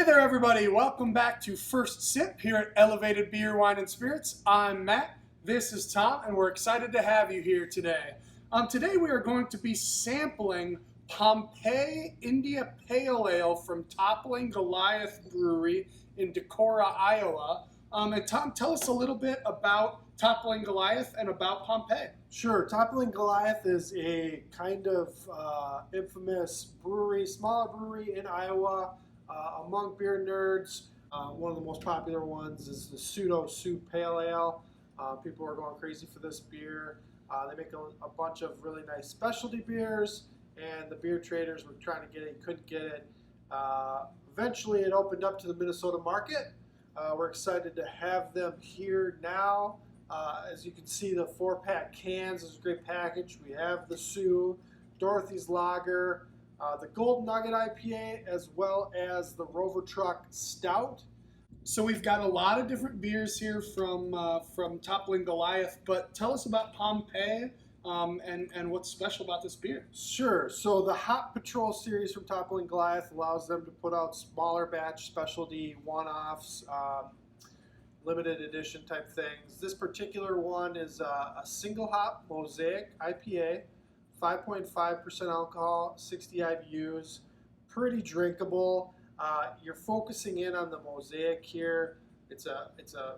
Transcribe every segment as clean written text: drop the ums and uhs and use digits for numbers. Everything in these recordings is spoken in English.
Hey there, everybody. Welcome back to First Sip here at Elevated Beer, Wine, and Spirits. I'm Matt. This is Tom, and we're excited to have you here today. Today we are going to be sampling Pompeii India Pale Ale from Toppling Goliath Brewery in Decorah, Iowa. And Tom, tell us a little bit about Toppling Goliath and about Pompeii. Sure. Toppling Goliath is a kind of infamous brewery, smaller brewery in Iowa. Among beer nerds, one of the most popular ones is the Pseudo Soup Pale Ale. People are going crazy for this beer. They make a bunch of really nice specialty beers, and the beer traders were trying to get it, couldn't get it. Eventually, it opened up to the Minnesota market. We're excited to have them here now. As you can see, the 4-pack cans is a great package. We have the Sioux, Dorothy's Lager, the Golden Nugget IPA, as well as the Rover Truck Stout. So we've got a lot of different beers here from Toppling Goliath, but tell us about Pompeii and what's special about this beer. Sure. So the Hop Patrol series from Toppling Goliath allows them to put out smaller batch specialty one-offs, limited edition type things. This particular one is a single hop Mosaic IPA. 5.5% alcohol, 60 IBUs, pretty drinkable. You're focusing in on the Mosaic here. It's a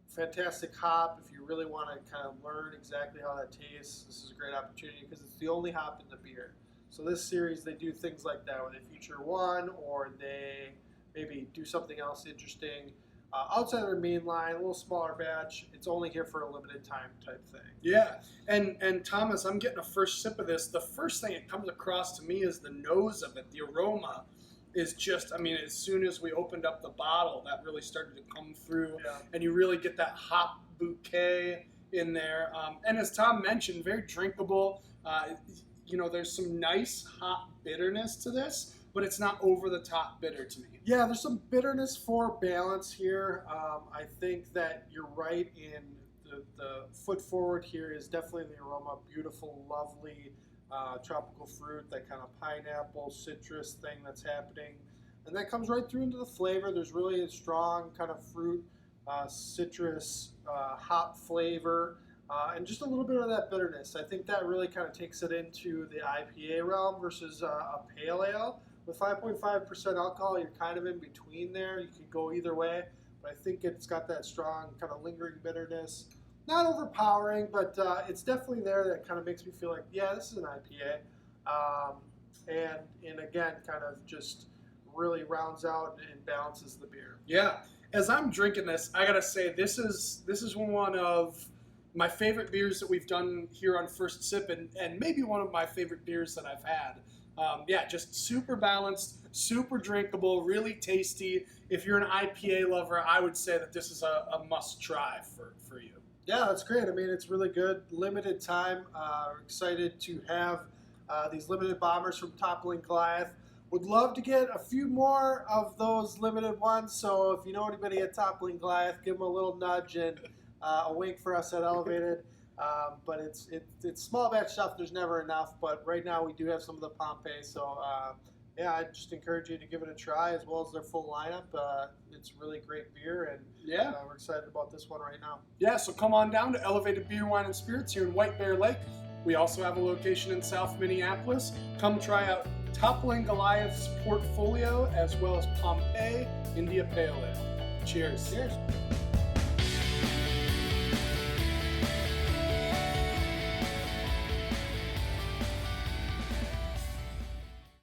fantastic hop. If you really want to kind of learn exactly how that tastes, this is a great opportunity because it's the only hop in the beer. So this series, they do things like that where they feature one or they maybe do something else interesting. Outside of their main line, a little smaller batch. It's only here for a limited time type thing. Yeah, and Thomas, I'm getting a first sip of this. The first thing that comes across to me is the nose of it. The aroma is just, I mean, as soon as we opened up the bottle, that really started to come through, and you really get that hop bouquet in there. And as Tom mentioned, very drinkable. There's some nice hop bitterness to this, but it's not over the top bitter to me. Yeah, there's some bitterness for balance here. I think that you're right in the foot forward here is definitely the aroma. Beautiful, lovely tropical fruit, that kind of pineapple, citrus thing that's happening. And that comes right through into the flavor. There's really a strong kind of fruit, citrus, hop flavor, and just a little bit of that bitterness. I think that really kind of takes it into the IPA realm versus a pale ale. With 5.5% alcohol, you're kind of in between there. You could go either way, but I think it's got that strong kind of lingering bitterness. Not overpowering, but it's definitely there that kind of makes me feel like, yeah, this is an IPA. And again, kind of just really rounds out and balances the beer. Yeah, as I'm drinking this, I gotta say this is one of my favorite beers that we've done here on First Sip, and maybe one of my favorite beers that I've had. Just super balanced, super drinkable, really tasty. If you're an IPA lover, I would say that this is a must-try for you. Yeah, that's great. I mean, it's really good. Limited time. Excited to have these limited bombers from Toppling Goliath. Would love to get a few more of those limited ones. So if you know anybody at Toppling Goliath, give them a little nudge and a wink for us at Elevated. But it's small batch stuff. There's never enough. But right now we do have some of the Pompeii. So I just encourage you to give it a try as well as their full lineup. It's really great beer, and we're excited about this one right now. Yeah, so come on down to Elevated Beer, Wine, and Spirits here in White Bear Lake. We also have a location in South Minneapolis. Come try out Toppling Goliath's portfolio as well as Pompeii India Pale Ale. Cheers. Cheers.